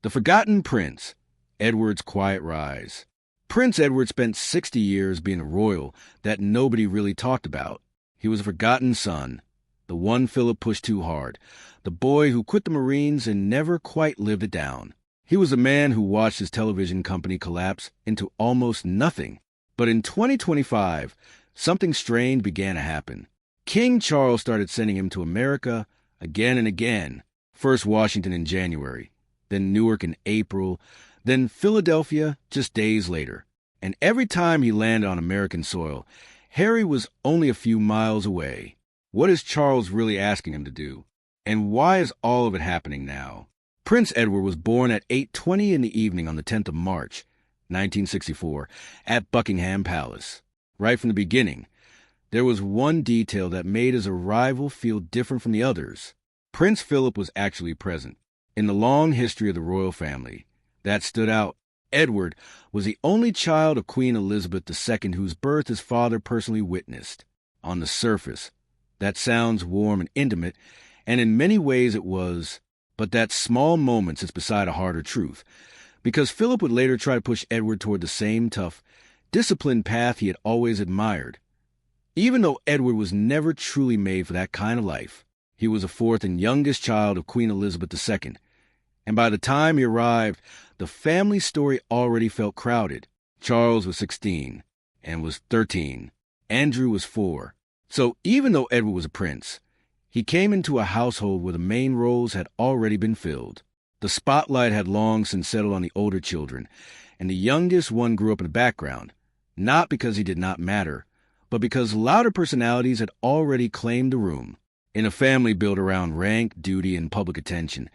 The Forgotten Prince, Edward's Quiet Rise. Prince Edward spent 60 years being a royal that nobody really talked about. He was a forgotten son, the one Philip pushed too hard, the boy who quit the Marines and never quite lived it down. He was a man who watched his television company collapse into almost nothing. But in 2025, something strange began to happen. King Charles started sending him to America again and again. First Washington in January, then Newark in April, then Philadelphia just days later. And every time he landed on American soil, Harry was only a few miles away. What is Charles really asking him to do? And why is all of it happening now? Prince Edward was born at 8:20 in the evening on the 10th of March, 1964, at Buckingham Palace. Right from the beginning, there was one detail that made his arrival feel different from the others. Prince Philip was actually present. In the long history of the royal family, that stood out. Edward was the only child of Queen Elizabeth II whose birth his father personally witnessed. On the surface, that sounds warm and intimate, and in many ways it was, but that small moment sits beside a harder truth, because Philip would later try to push Edward toward the same tough, disciplined path he had always admired. Even though Edward was never truly made for that kind of life, he was the fourth and youngest child of Queen Elizabeth II, and by the time he arrived, the family story already felt crowded. Charles was 16 and was 13. Andrew was 4. So even though Edward was a prince, he came into a household where the main roles had already been filled. The spotlight had long since settled on the older children, and the youngest one grew up in the background, not because he did not matter, but because louder personalities had already claimed the room. In a family built around rank, duty, and public attention,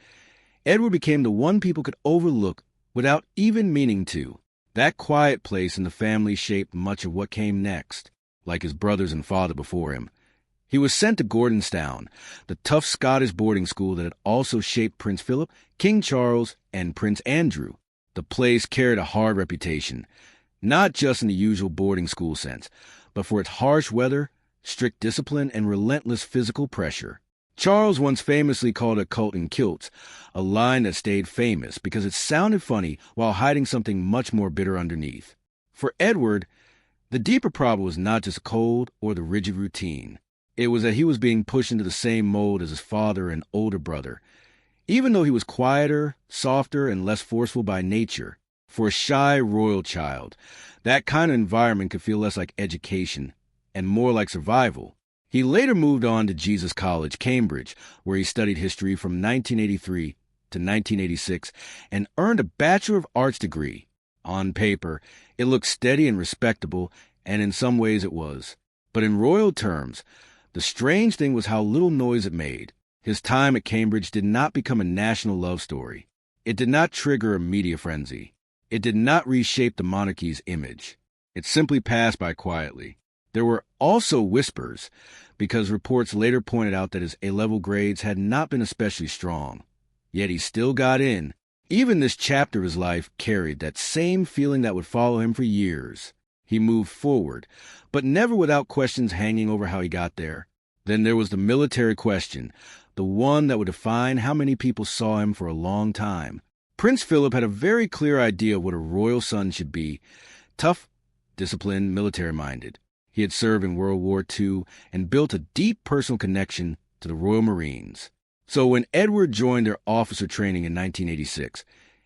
Edward became the one people could overlook without even meaning to. That quiet place in the family shaped much of what came next. Like his brothers and father before him, he was sent to Gordonstown, the tough Scottish boarding school that had also shaped Prince Philip, King Charles, and Prince Andrew. The place carried a hard reputation, not just in the usual boarding school sense, but for its harsh weather, strict discipline, and relentless physical pressure. Charles once famously called a cult in kilts, a line that stayed famous because it sounded funny while hiding something much more bitter underneath. For Edward, the deeper problem was not just cold or the rigid routine. It was that he was being pushed into the same mold as his father and older brother, even though he was quieter, softer, and less forceful by nature. For a shy royal child, that kind of environment could feel less like education and more like survival. He later moved on to Jesus College, Cambridge, where he studied history from 1983 to 1986 and earned a Bachelor of Arts degree. On paper, it looked steady and respectable, and in some ways it was. But in royal terms, the strange thing was how little noise it made. His time at Cambridge did not become a national love story. It did not trigger a media frenzy. It did not reshape the monarchy's image. It simply passed by quietly. There were also whispers, because reports later pointed out that his A-level grades had not been especially strong. Yet he still got in. Even this chapter of his life carried that same feeling that would follow him for years. He moved forward, but never without questions hanging over how he got there. Then there was the military question, the one that would define how many people saw him for a long time. Prince Philip had a very clear idea of what a royal son should be: tough, disciplined, military-minded. He had served in World War II and built a deep personal connection to the Royal Marines. So when Edward joined their officer training in 1986,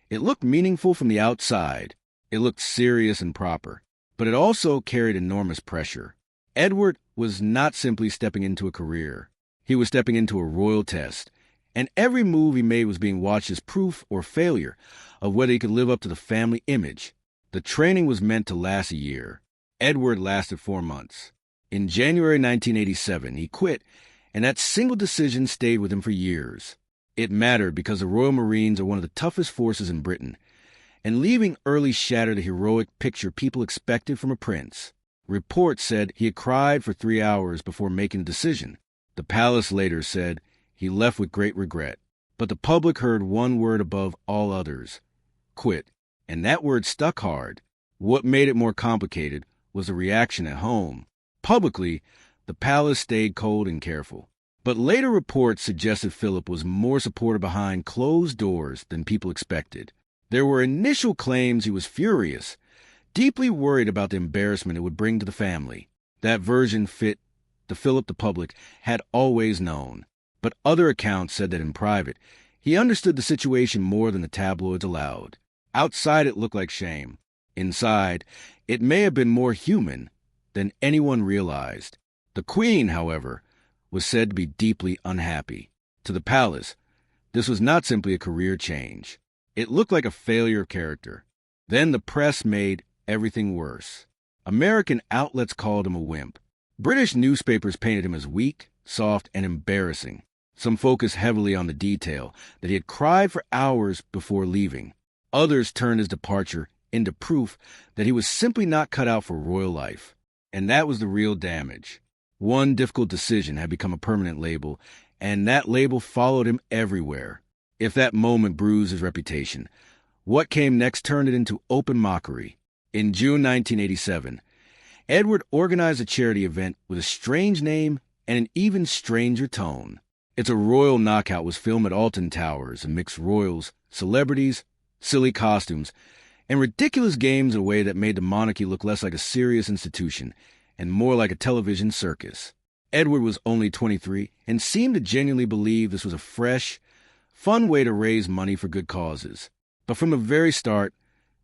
it looked meaningful from the outside. It looked serious and proper, but it also carried enormous pressure. Edward was not simply stepping into a career. He was stepping into a royal test, and every move he made was being watched as proof or failure of whether he could live up to the family image. The training was meant to last a year. Edward lasted 4 months. In January 1987, he quit, and that single decision stayed with him for years. It mattered because the Royal Marines are one of the toughest forces in Britain, and leaving early shattered the heroic picture people expected from a prince. Reports said he had cried for 3 hours before making a decision. The palace later said he left with great regret. But the public heard one word above all others: quit. And that word stuck hard. What made it more complicated was the reaction at home. Publicly, the palace stayed cold and careful. But later reports suggested Philip was more supportive behind closed doors than people expected. There were initial claims he was furious, deeply worried about the embarrassment it would bring to the family. That version fit the Philip the public had always known. But other accounts said that in private, he understood the situation more than the tabloids allowed. Outside, it looked like shame. Inside, it may have been more human than anyone realized. The Queen, however, was said to be deeply unhappy. To the palace, this was not simply a career change. It looked like a failure of character. Then the press made everything worse. American outlets called him a wimp. British newspapers painted him as weak, soft, and embarrassing. Some focused heavily on the detail that he had cried for hours before leaving. Others turned his departure into proof that he was simply not cut out for royal life. And that was the real damage. One difficult decision had become a permanent label, and that label followed him everywhere. If that moment bruised his reputation, what came next turned it into open mockery. In June 1987, Edward organized a charity event with a strange name and an even stranger tone. It's a royal knockout was filmed at Alton Towers and mixed royals, celebrities, silly costumes, and ridiculous games in a way that made the monarchy look less like a serious institution and more like a television circus. Edward was only 23 and seemed to genuinely believe this was a fresh, fun way to raise money for good causes. But from the very start,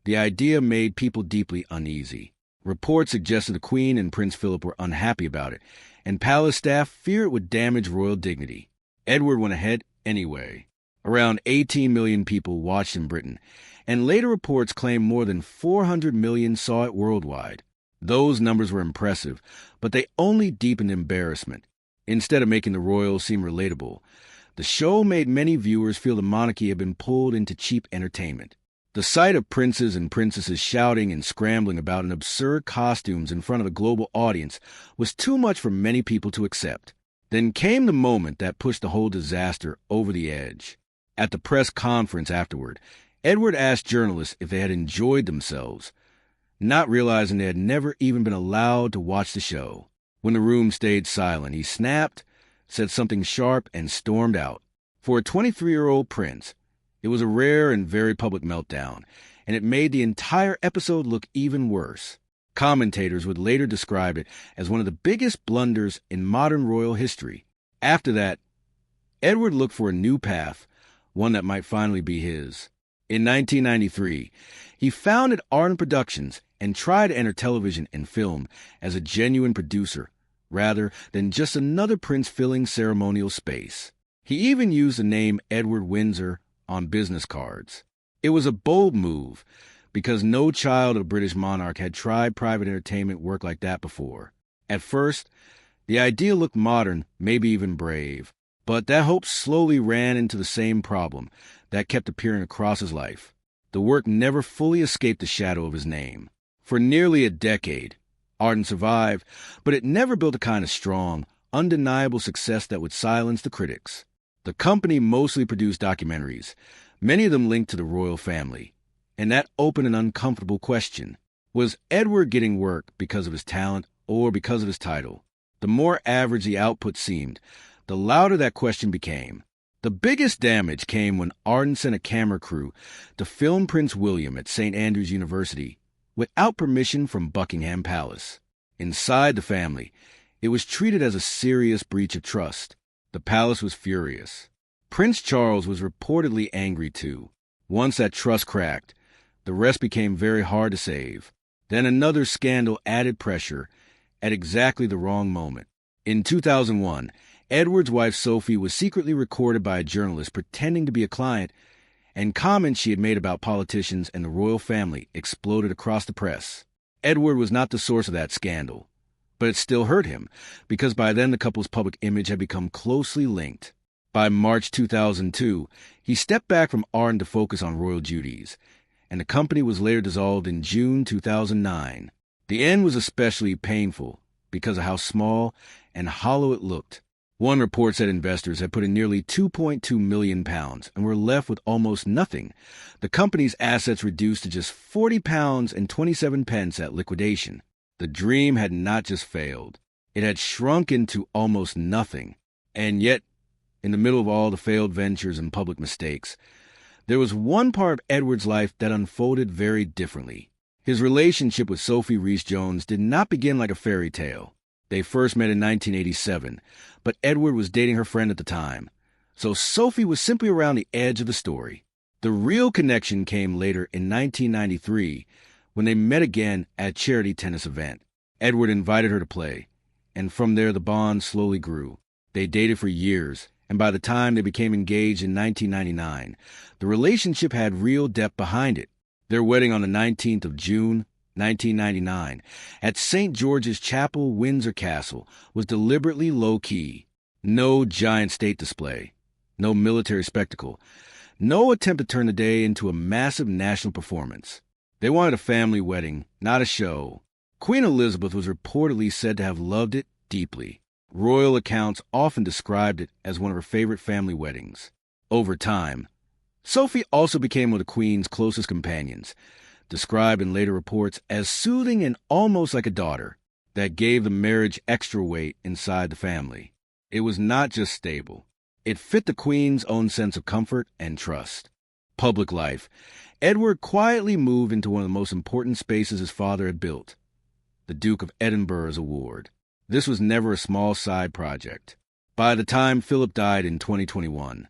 the idea made people deeply uneasy. Reports suggested the Queen and Prince Philip were unhappy about it, and palace staff feared it would damage royal dignity. Edward went ahead anyway. Around 18 million people watched in Britain, and later reports claimed more than 400 million saw it worldwide. Those numbers were impressive, but they only deepened embarrassment. Instead of making the royals seem relatable, the show made many viewers feel the monarchy had been pulled into cheap entertainment. The sight of princes and princesses shouting and scrambling about in absurd costumes in front of a global audience was too much for many people to accept. Then came the moment that pushed the whole disaster over the edge. At the press conference afterward, Edward asked journalists if they had enjoyed themselves, not realizing they had never even been allowed to watch the show. When the room stayed silent, he snapped, said something sharp, and stormed out. For a 23-year-old prince, it was a rare and very public meltdown, and it made the entire episode look even worse. Commentators would later describe it as one of the biggest blunders in modern royal history. After that, Edward looked for a new path, one that might finally be his. In 1993, he founded Arden Productions and tried to enter television and film as a genuine producer, rather than just another prince filling ceremonial space. He even used the name Edward Windsor on business cards. It was a bold move, because no child of a British monarch had tried private entertainment work like that before. At first, the idea looked modern, maybe even brave, but that hope slowly ran into the same problem that kept appearing across his life. The work never fully escaped the shadow of his name. For nearly a decade, Arden survived, but it never built a kind of strong, undeniable success that would silence the critics. The company mostly produced documentaries, many of them linked to the royal family. And that opened an uncomfortable question. Was Edward getting work because of his talent or because of his title? The more average the output seemed, the louder that question became. The biggest damage came when Arden sent a camera crew to film Prince William at St. Andrews University without permission from Buckingham Palace. Inside the family, it was treated as a serious breach of trust. The palace was furious. Prince Charles was reportedly angry too. Once that trust cracked, the rest became very hard to save. Then another scandal added pressure at exactly the wrong moment. In 2001, Edward's wife Sophie was secretly recorded by a journalist pretending to be a client, and comments she had made about politicians and the royal family exploded across the press. Edward was not the source of that scandal, but it still hurt him, because by then the couple's public image had become closely linked. By March 2002, he stepped back from Arden to focus on royal duties, and the company was later dissolved in June 2009. The end was especially painful because of how small and hollow it looked. One report said investors had put in nearly £2.2 million and were left with almost nothing. The company's assets reduced to just £40.27 at liquidation. The dream had not just failed. It had shrunk into almost nothing. And yet, in the middle of all the failed ventures and public mistakes, there was one part of Edward's life that unfolded very differently. His relationship with Sophie Rhys-Jones did not begin like a fairy tale. They first met in 1987, but Edward was dating her friend at the time, so Sophie was simply around the edge of the story. The real connection came later in 1993, when they met again at a charity tennis event. Edward invited her to play, and from there the bond slowly grew. They dated for years, and by the time they became engaged in 1999, the relationship had real depth behind it. Their wedding on the 19th of June, 1999, at St. George's Chapel, Windsor Castle, was deliberately low-key. No giant state display, no military spectacle, no attempt to turn the day into a massive national performance. They wanted a family wedding, not a show. Queen Elizabeth was reportedly said to have loved it deeply. Royal accounts often described it as one of her favorite family weddings. Over time, Sophie also became one of the Queen's closest companions, described in later reports as soothing and almost like a daughter, that gave the marriage extra weight inside the family. It was not just stable. It fit the Queen's own sense of comfort and trust. Public life. Edward quietly moved into one of the most important spaces his father had built, the Duke of Edinburgh's award. This was never a small side project. By the time Philip died in 2021,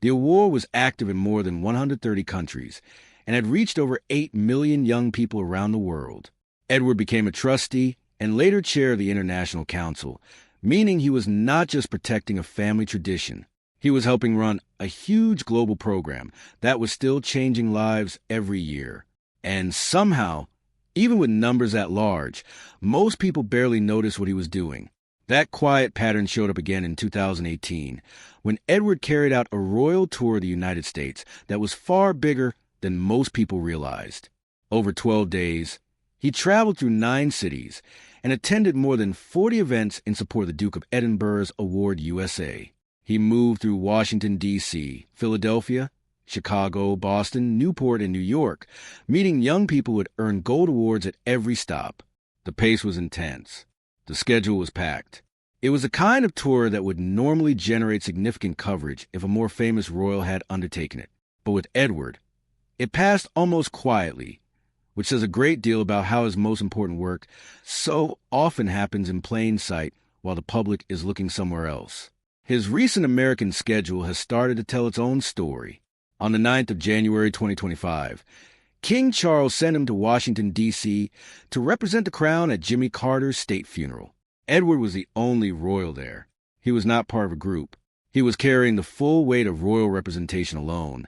the award was active in more than 130 countries and had reached over 8 million young people around the world. Edward became a trustee and later chair of the International Council, meaning he was not just protecting a family tradition. He was helping run a huge global program that was still changing lives every year. And somehow, even with numbers at large, most people barely noticed what he was doing. That quiet pattern showed up again in 2018, when Edward carried out a royal tour of the United States that was far bigger than most people realized. Over 12 days, he traveled through 9 cities and attended more than 40 events in support of the Duke of Edinburgh's Award USA. He moved through Washington, D.C., Philadelphia, Chicago, Boston, Newport, and New York, meeting young people who had earned gold awards at every stop. The pace was intense. The schedule was packed. It was the kind of tour that would normally generate significant coverage if a more famous royal had undertaken it. But with Edward, it passed almost quietly, which says a great deal about how his most important work so often happens in plain sight while the public is looking somewhere else. His recent American schedule has started to tell its own story. On the 9th of January 2025, King Charles sent him to Washington, D.C. to represent the crown at Jimmy Carter's state funeral. Edward was the only royal there. He was not part of a group. He was carrying the full weight of royal representation alone,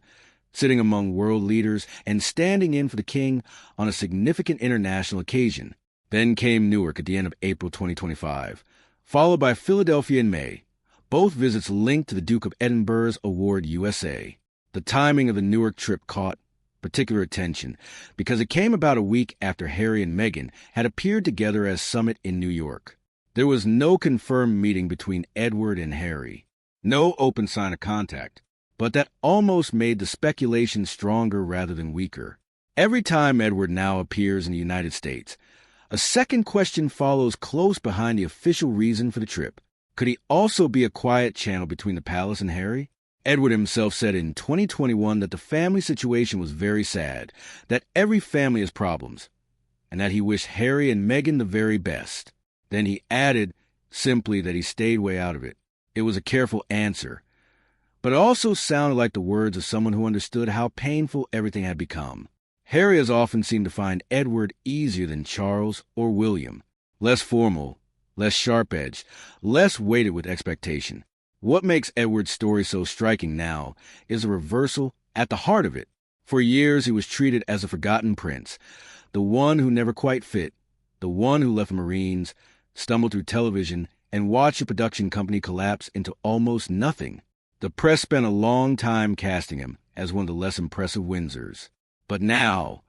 sitting among world leaders and standing in for the king on a significant international occasion. Then came Newark at the end of April 2025, followed by Philadelphia in May, both visits linked to the Duke of Edinburgh's Award USA. The timing of the Newark trip caught particular attention because it came about a week after Harry and Meghan had appeared together as Summit in New York. There was no confirmed meeting between Edward and Harry, no open sign of contact, but that almost made the speculation stronger rather than weaker. Every time Edward now appears in the United States, a second question follows close behind the official reason for the trip. Could he also be a quiet channel between the palace and Harry? Edward himself said in 2021 that the family situation was very sad, that every family has problems, and that he wished Harry and Meghan the very best. Then he added simply that he stayed way out of it. It was a careful answer, but it also sounded like the words of someone who understood how painful everything had become. Harry has often seemed to find Edward easier than Charles or William, less formal, less sharp-edged, less weighted with expectation. What makes Edward's story so striking now is a reversal at the heart of it. For years he was treated as a forgotten prince, the one who never quite fit, the one who left the Marines, stumbled through television, and watched a production company collapse into almost nothing. The press spent a long time casting him as one of the less impressive Windsors. But now,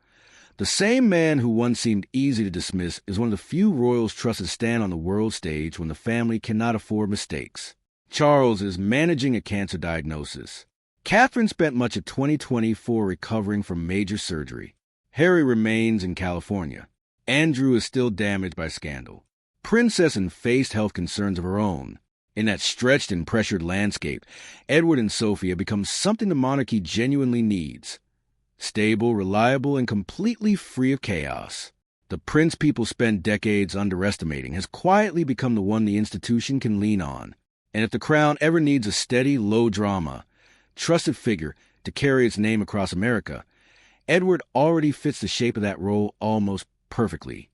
the same man who once seemed easy to dismiss is one of the few royals trusted to stand on the world stage when the family cannot afford mistakes. Charles is managing a cancer diagnosis. Catherine spent much of 2024 recovering from major surgery. Harry remains in California. Andrew is still damaged by scandal. Princess and faced health concerns of her own. In that stretched and pressured landscape, Edward and Sophia become something the monarchy genuinely needs. Stable, reliable, and completely free of chaos. The prince people spent decades underestimating has quietly become the one the institution can lean on. And if the crown ever needs a steady, low-drama, trusted figure to carry its name across America, Edward already fits the shape of that role almost perfectly.